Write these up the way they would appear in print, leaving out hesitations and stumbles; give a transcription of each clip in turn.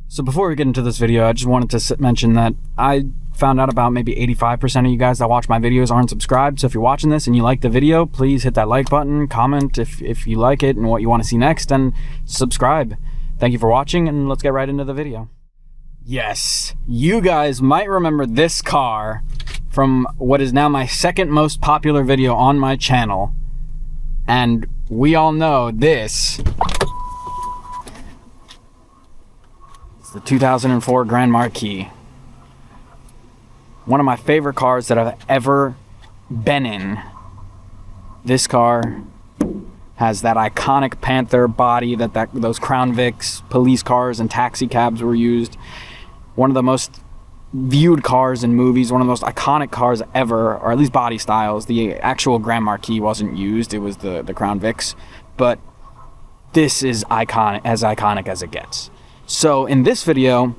So before we get into this video, I just wanted to mention that I found out about maybe 85% of you guys that watch my videos aren't subscribed. So if you're watching this and you like the video, please hit that like button, comment if you like it and what you want to see next, and subscribe. Thank you for watching, and let's get right into the video. Yes, you guys might remember this car from what is now my second most popular video on my channel. And we all know this. It's the 2004 Grand Marquis. One of my favorite cars that I've ever been in. This car has that iconic Panther body that those Crown Vics, police cars, and taxi cabs were used. One of the most viewed cars in movies, one of the most iconic cars ever, or at least body styles. The actual Grand Marquis wasn't used, it was the Crown Vics, but this is iconic as it gets. So in this video,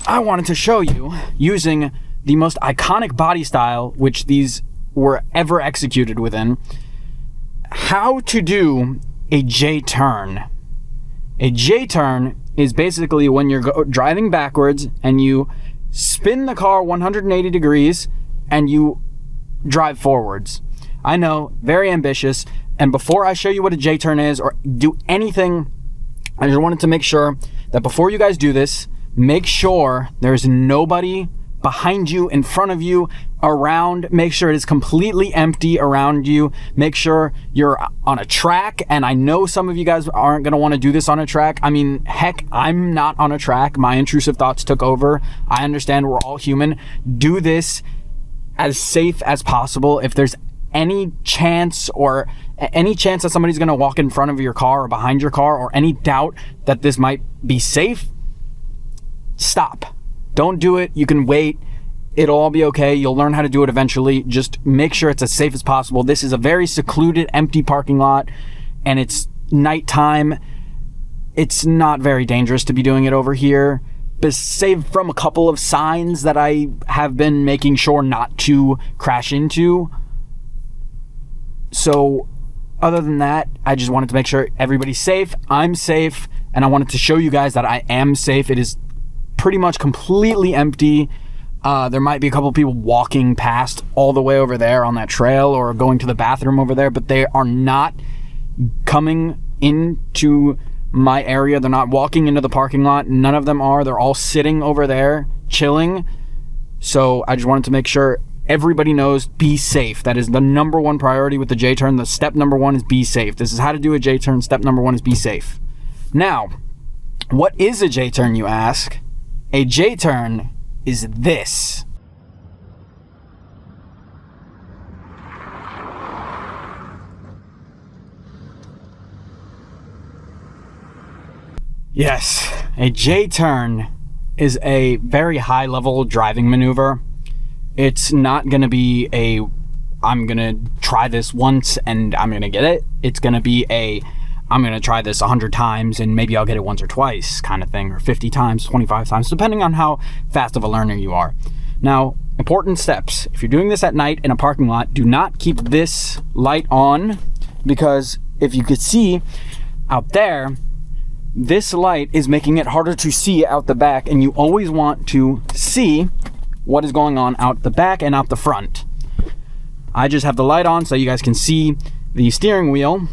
I wanted to show you, using the most iconic body style which these were ever executed within, how to do a J-turn. A J-turn is basically when you're driving backwards and you spin the car 180 degrees and you drive forwards. I know, very ambitious. And before I show you what a J-turn is or do anything, I just wanted to make sure that before you guys do this, make sure there's nobody behind you, in front of you, around. Make sure it is completely empty around you. Make sure you're on a track, and I know some of you guys aren't going to want to do this on a track. I mean, heck, I'm not on a track. My intrusive thoughts took over. I understand we're all human. Do this as safe as possible. If there's any chance that somebody's going to walk in front of your car or behind your car, or any doubt that this might be safe, stop. Don't do it. You can wait. It'll all be okay. You'll learn how to do it eventually. Just make sure it's as safe as possible. This is a very secluded, empty parking lot, and it's nighttime. It's not very dangerous to be doing it over here, but save from a couple of signs that I have been making sure not to crash into. So other than that, I just wanted to make sure everybody's safe. I'm safe, and I wanted to show you guys that I am safe. It is pretty much completely empty. There might be a couple people walking past all the way over there on that trail, or going to the bathroom over there, but they are not coming into my area. They're not walking into the parking lot. None of them are. They're all sitting over there chilling. So I just wanted to make sure everybody knows, be safe. That is the number one priority with the J-turn. The step number one is be safe. This is how to do a J-turn. Step number one is be safe. Now, what is a J-turn, you ask? A J-turn is this. Yes, a J-turn is a very high-level driving maneuver. It's not going to be I'm going to try this once and I'm going to get it. It's going to be I'm going to try this 100 times and maybe I'll get it once or twice kind of thing, or 50 times, 25 times, depending on how fast of a learner you are. Now, important steps. If you're doing this at night in a parking lot, do not keep this light on, because if you could see out there, this light is making it harder to see out the back, and you always want to see what is going on out the back and out the front. I just have the light on so you guys can see the steering wheel.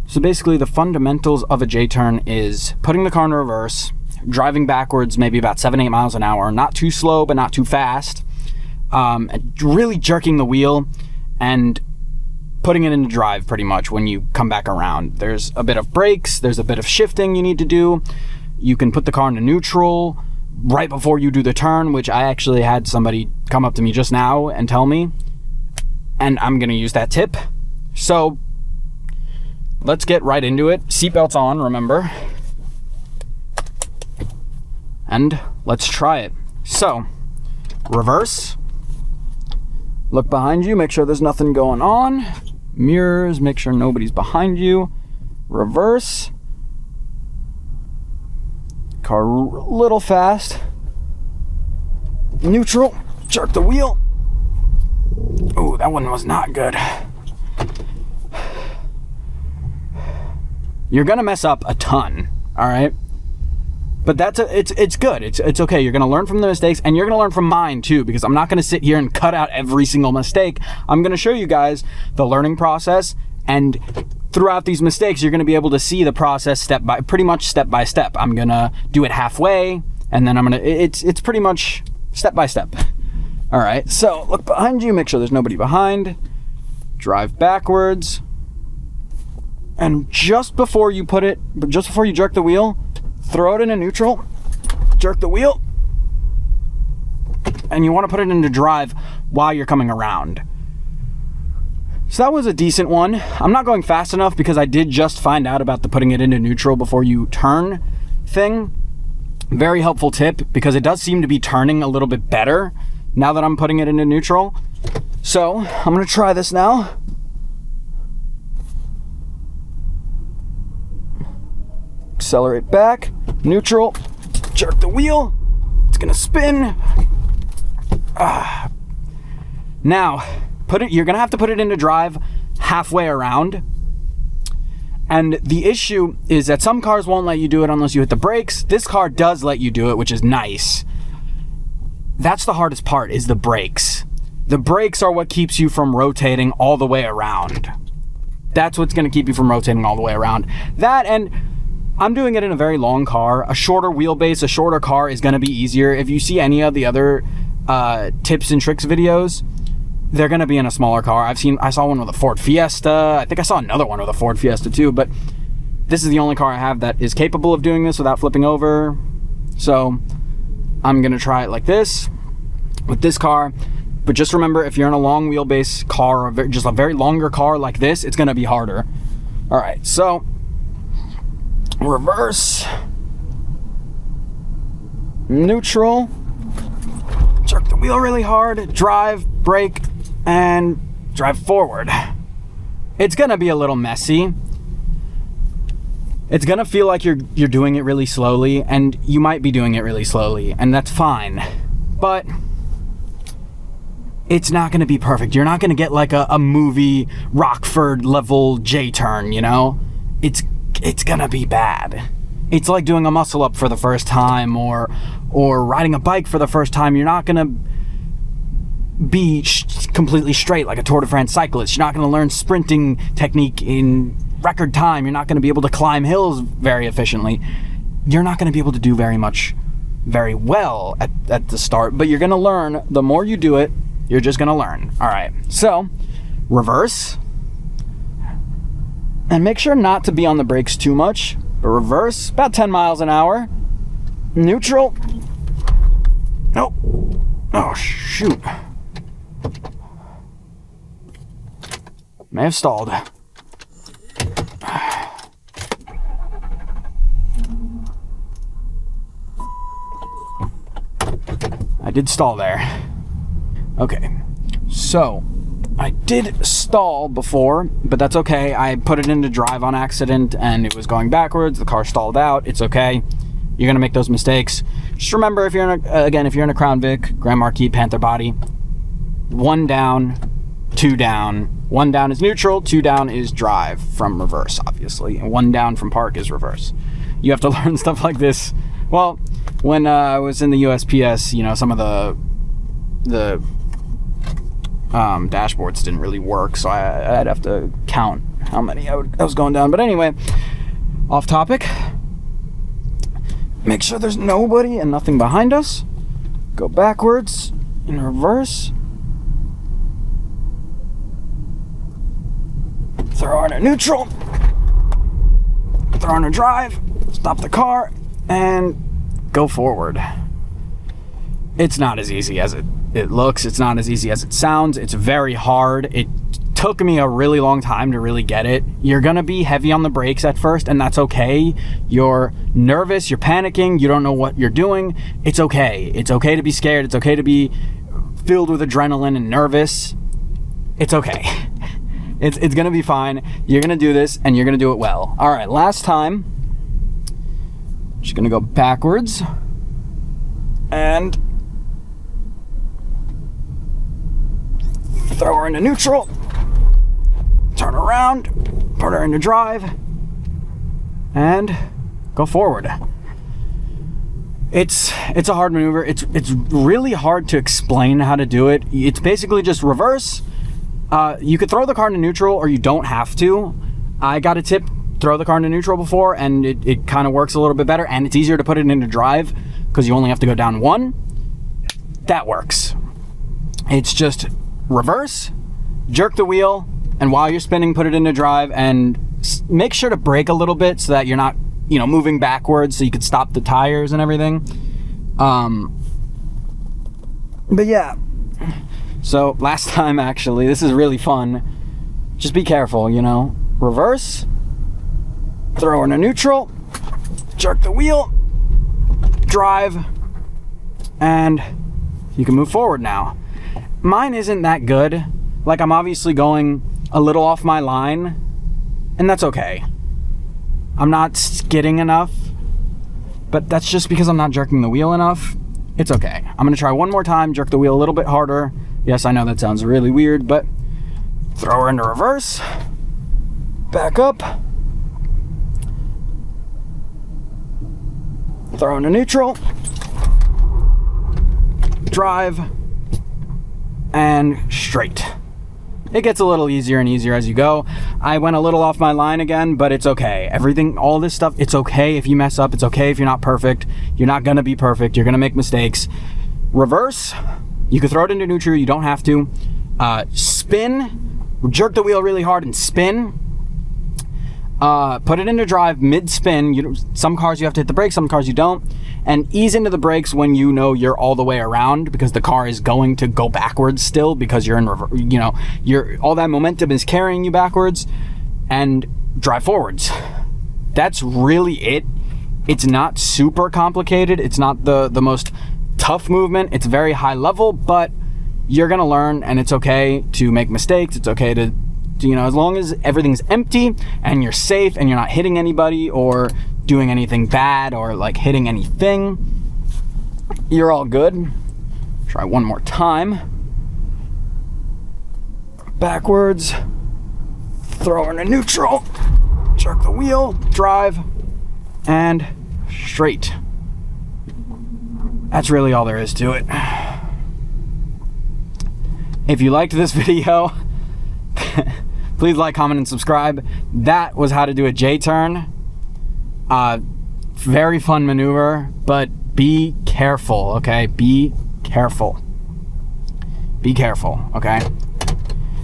So basically the fundamentals of a J-turn is putting the car in reverse, driving backwards maybe about 7-8 miles an hour, not too slow but not too fast, really jerking the wheel and putting it into drive pretty much when you come back around. There's a bit of brakes, there's a bit of shifting you need to do. You can put the car into neutral right before you do the turn, which I actually had somebody come up to me just now and tell me, and I'm gonna use that tip. So let's get right into it. Seatbelts on, remember. And let's try it. So, reverse. Look behind you, make sure there's nothing going on. Mirrors, make sure nobody's behind you. Reverse. Car a little fast. Neutral, jerk the wheel. Oh, that one was not good. You're gonna mess up a ton, all right? But it's good. It's okay. You're gonna learn from the mistakes, and you're gonna learn from mine too, because I'm not gonna sit here and cut out every single mistake. I'm gonna show you guys the learning process, and throughout these mistakes, you're gonna be able to see the process pretty much step by step. I'm gonna do it halfway, and then it's pretty much step by step. All right, so look behind you, make sure there's nobody behind. Drive backwards. And just before you jerk the wheel, throw it into neutral, jerk the wheel, and you want to put it into drive while you're coming around. So that was a decent one. I'm not going fast enough because I did just find out about the putting it into neutral before you turn thing. Very helpful tip, because it does seem to be turning a little bit better now that I'm putting it into neutral. So I'm going to try this now. Accelerate back, neutral, jerk the wheel, it's gonna spin. Now, you're gonna have to put it into drive halfway around. And the issue is that some cars won't let you do it unless you hit the brakes. This car does let you do it, which is nice. That's the hardest part, is the brakes. The brakes are what keeps you from rotating all the way around. That's what's gonna keep you from rotating all the way around. That, and I'm doing it in a very long car. A shorter wheelbase, a shorter car is going to be easier. If you see any of the other tips and tricks videos, they're going to be in a smaller car. I saw one with a Ford Fiesta. I think I saw another one with a Ford Fiesta too, but this is the only car I have that is capable of doing this without flipping over. So I'm going to try it like this with this car. But just remember, if you're in a long wheelbase car, or just a very longer car like this, it's going to be harder. All right, so reverse, neutral, jerk the wheel really hard, drive, brake, and drive forward. It's gonna be a little messy. It's gonna feel like you're doing it really slowly, and you might be doing it really slowly, and that's fine. But it's not gonna be perfect. You're not gonna get like a movie Rockford level J-turn, you know? It's gonna be bad. It's like doing a muscle up for the first time, or riding a bike for the first time. You're not gonna be completely straight like a Tour de France cyclist. You're not gonna learn sprinting technique in record time. You're not gonna be able to climb hills very efficiently. You're not gonna be able to do very well at the start, but you're gonna learn. The more you do it, you're just gonna learn. All right, so reverse. And make sure not to be on the brakes too much, but reverse, about 10 miles an hour. Neutral. Nope. Oh, shoot. May have stalled. I did stall there. Okay, so I did stall before, but that's okay. I put it into drive on accident and it was going backwards. The car stalled out. It's okay. You're gonna make those mistakes. Just remember, if you're in a Crown Vic, Grand Marquis, Panther body, 1 down, 2 down. 1 down is neutral, 2 down is drive from reverse, obviously. And 1 down from park is reverse. You have to learn stuff like this. Well, when I was in the USPS, you know, some of the dashboards didn't really work, so I'd have to count how many I was going down. But anyway, off topic. Make sure there's nobody and nothing behind us. Go backwards in reverse. Throw in a neutral. Throw in a drive. Stop the car and go forward. It's not as easy as it looks. It's not as easy as it sounds. It's very hard. It took me a really long time to really get it. You're gonna be heavy on the brakes at first, and that's okay. You're nervous, you're panicking, you don't know what you're doing. It's okay. It's okay to be scared. It's okay to be filled with adrenaline and nervous. It's okay. It's gonna be fine. You're gonna do this, and you're gonna do it well. All right, last time. Just gonna go backwards. And throw her into neutral. Turn around, put her into drive, and go forward. It's a hard maneuver. It's really hard to explain how to do it. It's basically just reverse. You could throw the car into neutral, or you don't have to. I got a tip, throw the car into neutral before, and it kind of works a little bit better, and it's easier to put it into drive because you only have to go down one. That works. It's just reverse, jerk the wheel, and while you're spinning, put it into drive, and make sure to brake a little bit so that you're not, moving backwards, so you could stop the tires and everything. But yeah. So last time, actually, this is really fun. Just be careful, Reverse, throw into neutral, jerk the wheel, drive, and you can move forward now. Mine isn't that good. Like, I'm obviously going a little off my line, and that's okay. I'm not skidding enough, but that's just because I'm not jerking the wheel enough. It's okay. I'm gonna try one more time, jerk the wheel a little bit harder. Yes, I know that sounds really weird, but throw her into reverse, back up, throw into neutral, drive, and straight. It gets a little easier and easier as you go. I went a little off my line again, but it's okay. All this stuff, it's okay if you mess up. It's okay if you're not perfect. You're not gonna be perfect. You're gonna make mistakes. Reverse, you can throw it into neutral. You don't have to. Spin, jerk the wheel really hard and spin. Put it into drive mid-spin. Some cars you have to hit the brakes, some cars you don't. And ease into the brakes when you know you're all the way around, because the car is going to go backwards still because you're in reverse. All that momentum is carrying you backwards, and drive forwards. That's really it. It's not super complicated. It's not the most tough movement. It's very high level, but you're gonna learn, and it's okay to make mistakes. It's okay to as long as everything's empty and you're safe and you're not hitting anybody or doing anything bad or like hitting anything, you're all good. Try one more time. Backwards, throw in a neutral, jerk the wheel, drive, and straight. That's really all there is to it. If you liked this video, please like, comment, and subscribe. That was how to do a J-turn. Very fun maneuver, but be careful, okay? Be careful. Be careful, okay?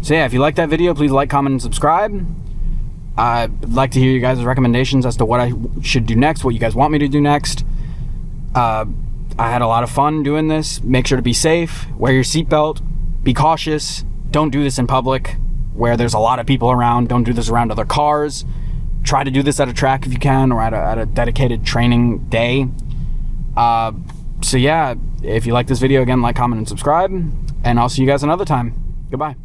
So yeah, if you like that video, please like, comment, and subscribe. I'd like to hear you guys' recommendations as to what I should do next, what you guys want me to do next. I had a lot of fun doing this. Make sure to be safe, wear your seatbelt, be cautious, don't do this in public where there's a lot of people around. Don't do this around other cars. Try to do this at a track if you can, or at a dedicated training day. So yeah, if you like this video, again, like, comment, and subscribe, and I'll see you guys another time. Goodbye.